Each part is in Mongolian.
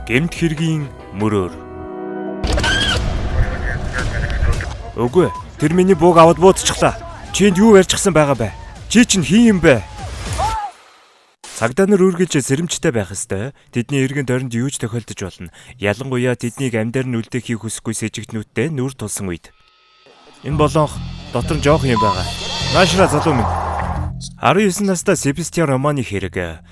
Гэмт хэргийн мөрөөр. Үгүй, тэр миний бууг аваад буудчихлаа. Чинд юу ярьчихсан байгаа бэ? Чи чинь хин юм бэ? Цагдаа нар үргэлж сэрэмжтэй байх ёстой. Тэдний эргэн тойронд юу ч тохиолдож болно. Ялангуяа тэднийг амьдаар нь үлдээхийг хүсэхгүй сэжигтнүүдтэй нүр тулсан үед. Энэ болонх дотор нь жоох юм байгаа. Наашра залуу минь. 19 настай Себастьян Романы хэрэг.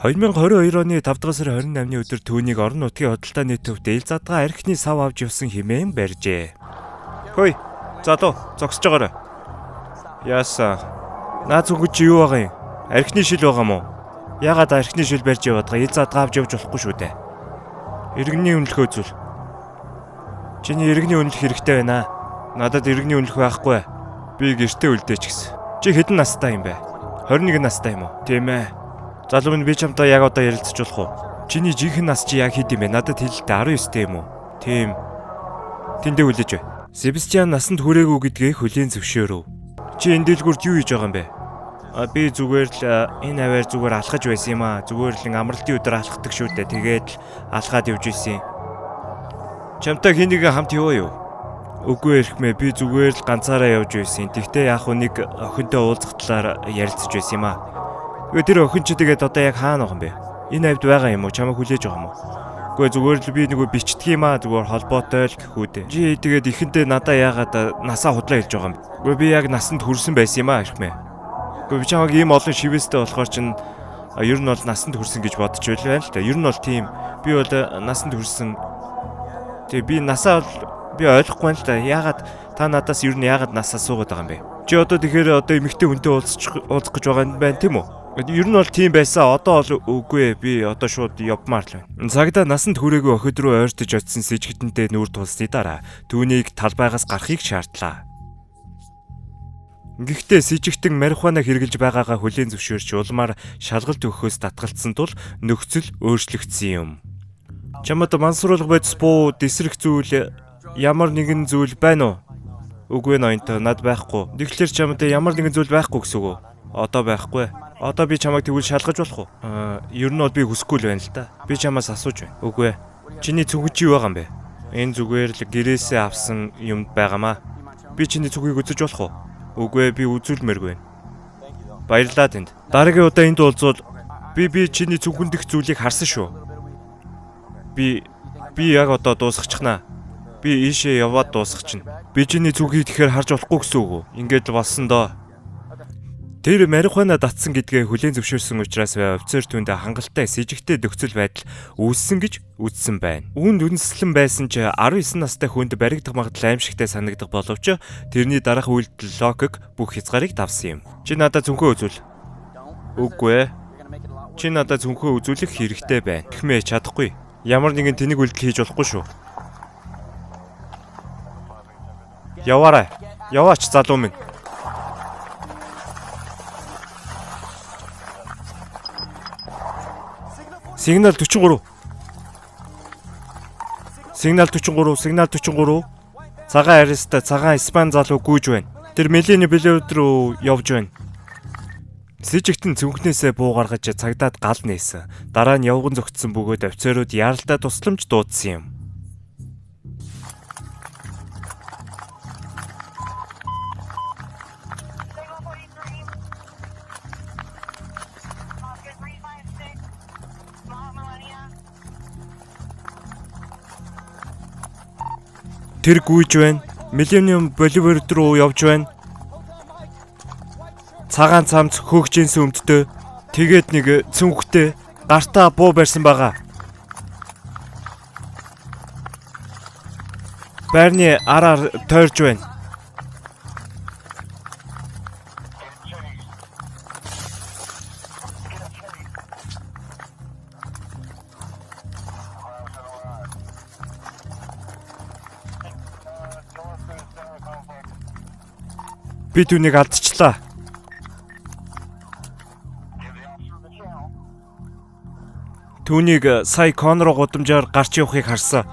2022 оны 5 дугаар сарын 28-ны өдөр түүнийг орон нутгийн худалдааны төвд ил задгаа архины сав авч явсан хэмээн барьжээ. Хөөе, залуу, зогсож байгаарай. Яасан? Наад зүгт чи юу байгаа юм? Архины шил байгаа мó? Яагаад архины шил барьж яваад байгаа? Ил задгаа авч явж болохгүй шүү дээ. Иргэний үнэлэх үзүүл. Чиний иргэний үнэлэх хэрэгтэй байна. Надад иргэний үнэлэх байхгүй. Би гэртээ үлдээч гэсэн. Чи хэдэн настай юм бэ? 21 настай юм уу? Тийм ээ. Залуу минь би чамтай яг одоо ярилцаж болох уу? Чиний жинхэнэ нас чи яг хэд юм бэ? Надад хэлэлтэй 19 юм уу? Тийм. Тэндээ үлээж бай. Себастьян насанд хүрээгүй гэдгийг хөлийн зөвшөөрөв. Чи энэ дэлгүүрт юу хийж байгаа юм бэ? Би зүгээр л энэ аваар зүгээр алхаж байсан юм аа. Зүгээр л амралтын өдөр алхдаг шүү дээ. Тэгээд л алхаад явж исэн. Чамтай хин нэг хамт яваа юу? Үгүй эрхмээ, би зүгээр л ганцаараа явж байсан. Тэгтээ яг нэг охинтой уулзах талаар ярилцаж байсан юм аа. Тэр охин чи тэгээд одоо яг хаана байгаа юм бэ? Энэ авд байгаа юм уу? Чамайг хүлээж байгаа юм уу? Үгүй зүгээр л би нөгөө бичдэг юм аа, зүгээр холбоотой л гэхүүдээ. Чи тэгээд ихэндээ надаа яагаад насаа худлаа хэлж байгаа юм бэ? Үгүй би яг насанд хүрсэн байсан юм аа эрхмээ. Үгүй би чамайг ийм олон шивэстэй болохоор чин ер нь бол насанд хүрсэн гэж бодож байлаа л да. Ер нь бол тийм. Би бол насанд хүрсэн. Тэгээ би насаа бол би ойлгохгүй л да. Яагаад та надаас ер нь яагаад нас асуугаад байгаа юм бэ? Чи одоо тэгэхээр одоо эмэгтэй хүнтэй уулзах гэж байгаа юм байна тийм үү? Ер нь бол тийм байсан. Одоо бол үгүй би одоо шууд явмаар л байна. Цагдаа насанд хүрээгүй охид руу ойртож очисон сэжигтэнтэй нүур тулсны дараа түүнийг талбайгаас гарахыг шаардлаа. Гэхдээ сэжигтэн марихуана хэрглэж байгаагаа хүлээн зөвшөөрч улмаар шалгалт өгөхөөс татгалцсан тул нөхцөл өөрчлөгдсөн юм. Чамд мансруулга бодис буу дэсрэх зүйл ямар нэгэн зүйл байна уу? Үгүй ноёнтой над байхгүй. Тэгэхээр чамд ямар нэгэн зүйл байхгүй гэсэн үг үү? Одоо байхгүй. Одоо би чамайг тэгвэл шалгаж болох уу? Ер нь бол би хүсэхгүй л байна л да. Би чамаас асууж байна. Үгүй. Чиний цүнх чи юу байгаа юм бэ? Энэ зүгээр л гэрээсээ авсан юм байгаамаа. Би чиний цүнхийг үзэж болох уу? Үгүй би үзүүлмээргүй байна. Баярлалаа танд. Дараагийн удаа энд уулзвал би чиний цүнхэн дэх зүйлийг харсан шүү. Би яг одоо дуусгачихнаа. Би ийшээ яваад дуусгачихна. Би чиний цүнхийг тэгэхээр харж болохгүй гэсэн үг үү? Ингээд л болсон доо. Тэр марихуана татсан гэдгээ хүлээн зөвшөөрсөн учраас офицер түүндээ хангалттай сэжигтэй нөхцөл байдал үүссэн гэж үзсэн байна. Үүнд үндэслэн байсан ч 19 настай хүнд баригдах магадлал аимшигтай санагдах боловч тэрний дараах үйлдэл логик бүх хязгаарыг давсан юм. Чи надад цүнхөө үзүүл. Үгүй ээ. Чи надад цүнхөө үзүүлэх хэрэгтэй байна. Эхмээ чадахгүй. Ямар нэгэн тэнэг үйлдэл хийж болохгүй шүү. Яваарай. Яваач залуу минь. Сигнал 43. Сигнал 43, сигнал 43. Цагаан ареста цагаан Испани залуу гүйж байна. Тэр Мелений Белевд руу явж байна. Сэжигтэн цүнхнээсээ буу гаргаж цагдаад гал нээсэн. Дараа нь явган зөгцсөн бөгөөд офицерууд яралтай тусламж дуудсан юм. Тэр гүйж байна. Мелений Белевд руу явж байна. Цагаан цамц хөөгжинсэн өмдтэй. Тэгээд нэг цүнхтэй гартаа буу барьсан байгаа. Байрны араар тойрж байна. Би түүнийг алдчихлаа. Түүнийг сая Конро гудамжаар гарч явахыг харсан.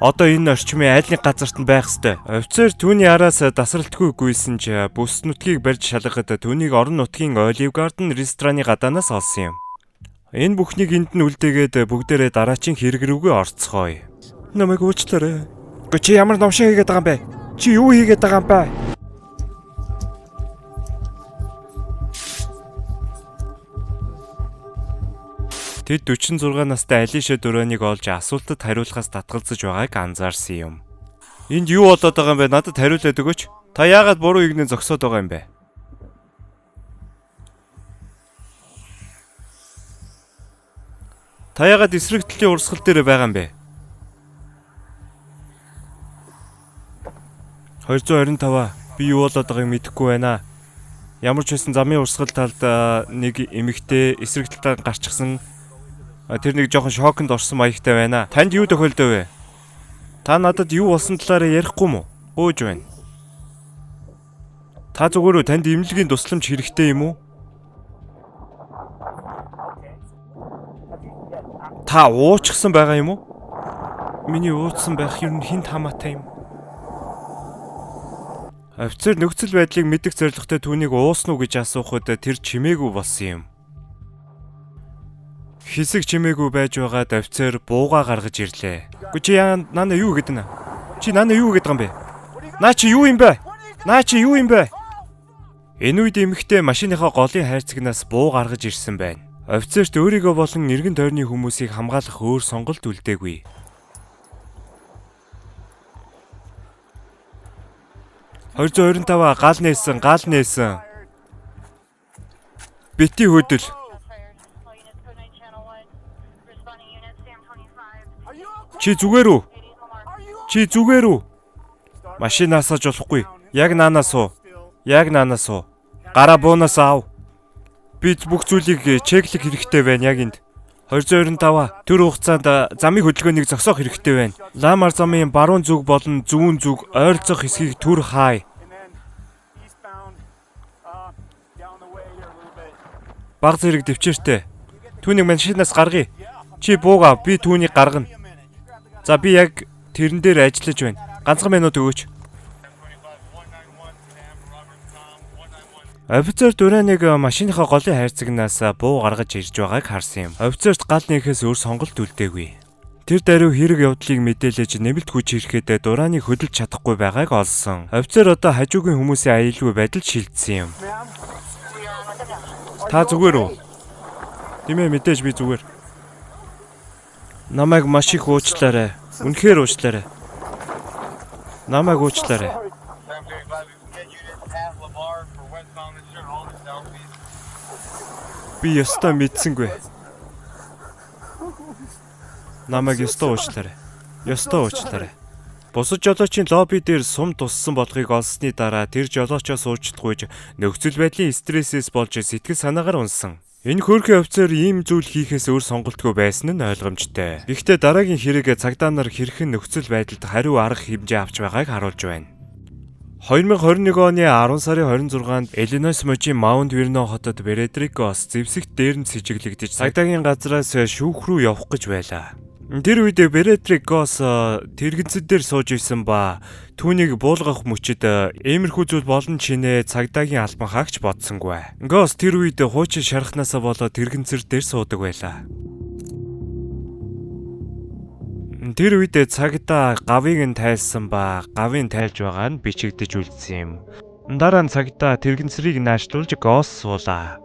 Одоо энэ орчмын аль нэг газарт нь байх ёстой. Офицер түүний араас дасралтгүй гүйсэн ч бүс нутгийг барьж шалгахад түүнийг орон нутгийн Оливе Гарден рестораны гадаанаас олсон юм. Энэ бүхнийг энд нь үлдээгээд бүгдээрээ дараачийн хэрэг рүүгээ орцгоё. Намайг уучлаарай. Гэхдээ чи ямар номшоо хийгээд байгаа юм бэ? Чи юу хийгээд байгаа юм бэ? Тэд 46 настай Алиша Дураныг олж асуултад хариулахаас татгалзаж байгааг анзаарсан юм. Энд юу болоод байгаа юм бэ? Надад хариулаад өгөөч. Та яагаад буруу игнээ зогсоод байгаа юм бэ? Та яагаад эсрэг талын урсгал дээр байгаа юм бэ? 225. Би юу болоод байгааг мэдэхгүй байна. Ямар ч байсан замын урсгал талд нэг эмэгтэй эсрэг талаар гарчихсан. Тэр нэг жоохон шоконд орсон маягтай байна. Танд юу тохиолдов вэ? Та надад юу болсон талаараа ярихгүй мүү? Гуйж байна. Та зүгээр үү танд эмнэлгийн тусламж хэрэгтэй юм уу? Та уучсан байгаа юм уу? Миний ууцсан байх юм хинт хамаатай юм. Офицер нөхцөл байдлыг мэдэх зорилготой түүнийг уусна уу гэж асуухад тэр чимээгүй болсон юм. Хэсэг чимээгүй байж байгаад офицер бууга гаргаж ирлээ. Гэхдээ чи наана юу гэдэг нь? Чи наана юу гэдэг юм бэ? Наа чи юу юм бэ? Наа чи юу юм бэ? Энэ үед эмэгтэй машиныхаа голын хайрцагнаас буу гаргаж ирсэн байна. Офицерт өөрийгөө болон эргэн тойрны хүмүүсийг хамгаалах өөр сонголт үлдээгүй. гал нээсэн. Бити хөдөл. Чи зүгээр үү? Машинаас аж болохгүй. Яг наанаас уу. Гараа буунаас аав. Би бүх зүйлийг чеклэх хэрэгтэй байна яг энд. 225 төр хугацаанд замын хөдөлгөөнийг зогсоох хэрэгтэй байна. Ламар замын баруун зүг болон зүүн зүг ойролцох хэсгийг түр хай. Баг зэрэг дэвчээртэй. Түүнийг машинаас гаргая. Чи бууга, би түүнийг гаргана. За би яг тэрэн дээр ажиллаж байна. Ганцхан минут өгөөч. Офицер Дураныг машиныхаа голын хайрцагнаас буу гаргаж ирж байгааг харсан юм. Офицерт гал нээхээс өөр сонголт үлдээгүй. Тэр даруй хэрэг явдлыг мэдээлж нэмэлт хүч ирэхэд Дураныг хөдөлж чадахгүй байгааг олсон. Офицер одоо хажуугийн хүмүүсийн аюулгүй байдалд шилжсэн юм. Та зүгээр үү? Тэмээ мэдээж би зүгээр. Намайг маш их уучлаарай. Үнэхээр уучлаарай. Намайг уучлаарай. Би ёстой мэдсэнгүй. Намайг ёстой уучлаарай. Бусад жолоочийн лобби дээр сум туссан болгыг олсны дараа тэр жолоочоос уучлахгүйж нөхцөл байдлын стрессээс болж сэтгэл санаагаар унсан. Энэ хөөрхөн офицер ийм зүйл хийхээс өөр сонголтгүй байсан нь ойлгомжтой. Гэхдээ дараагийн хэрэг цагдаа нар хэрхэн нөхцөл байдалд хариу арга хэмжээ авч байгааг харуулж байна. 2021 оны 10 сарын 26-нд Иллинойс мужийн Маунт Вернон хотод Брэдрикос зэвсэгт дээрэн сэжиглэгдэж цагдаагийн газраас шүүх рүү явах гэж байлаа. Тэр үед Брэдрикос тэрэгцэн дээр сууж исэн ба түүнийг буулгах мөчөд иймэрхүү зүйл болон чинээ цагдаагийн албан хаагч бодсонгүй. Гос тэр үед хуучин шархнаасаа болоод тэрэгцэр дээр суудаг байлаа. Тэр үед цагдаа гавыг нь тайлсан ба гавын тайлж байгаа нь бичигдэж үлдсэн юм. Дараа нь цагдаа тэрэгцэрийг наашлуулж Гос суулаа.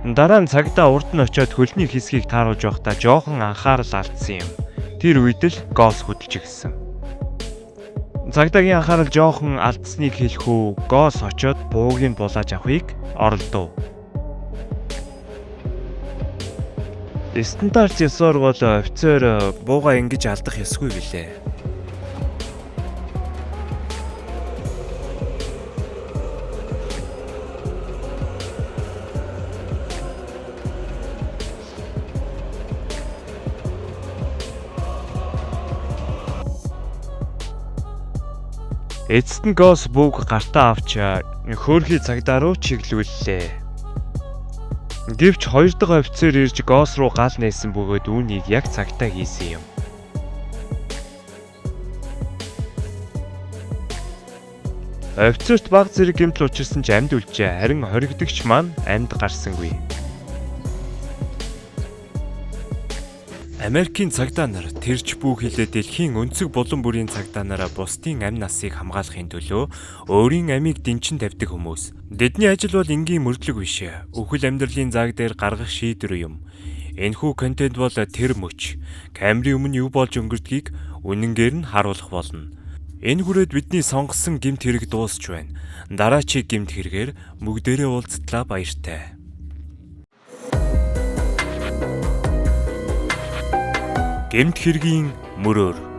Дараа нь цагдаа урд нь очиод хөлний хэсгийг тааруулж байхдаа жоохон анхаарал алдсан юм. Тэр үед л Гос хөдөлж гисэн. Цагдаагийн анхаарал жоохон алдсныг хэлэхүү Гос очиод буугийг булааж авахыг оролдов. Стандарт ёсоор бол офицер бууга ингэж алдах ёсгүй билээ. Эцэст нь Гос бууг гартаа авч хөөрхий цагдаа руу чиглүүллээ. Гэвч хоёр дахь офицер ирж Гос руу гал нээсэн бөгөөд үүнийг яг цагтаа хийсэн юм. Офицерт баг зэрэг гэмтэл учирсан ч амьд үлжээ. Харин хоригдогч маань амьд гарсангүй. Америкийн цагдаа нар тэрч бүх хилээ дэлхийн өнцөг булан бүрийн цагдаа нараа бусдын амь насыг хамгаалахын төлөө өөрийн амийг дэнчин тавьдаг хүмүүс. Тэдний ажил бол энгийн мөрдлөг биш. Үхэл амьдралын заг дээр гаргах шийдвэр юм. Энэхүү контент бол тэр мөч. Камерын өмнө юу болж өнгөрдгийг үнэнгээр нь харуулах болно. Энэ хүрээд бидний сонгосон гэмт хэрэг дуусч байна. Дараачийн гэмт хэрэгээр бүгдээрээ уулзтлаа баяртай. Гэмт хэргийн мөрөөр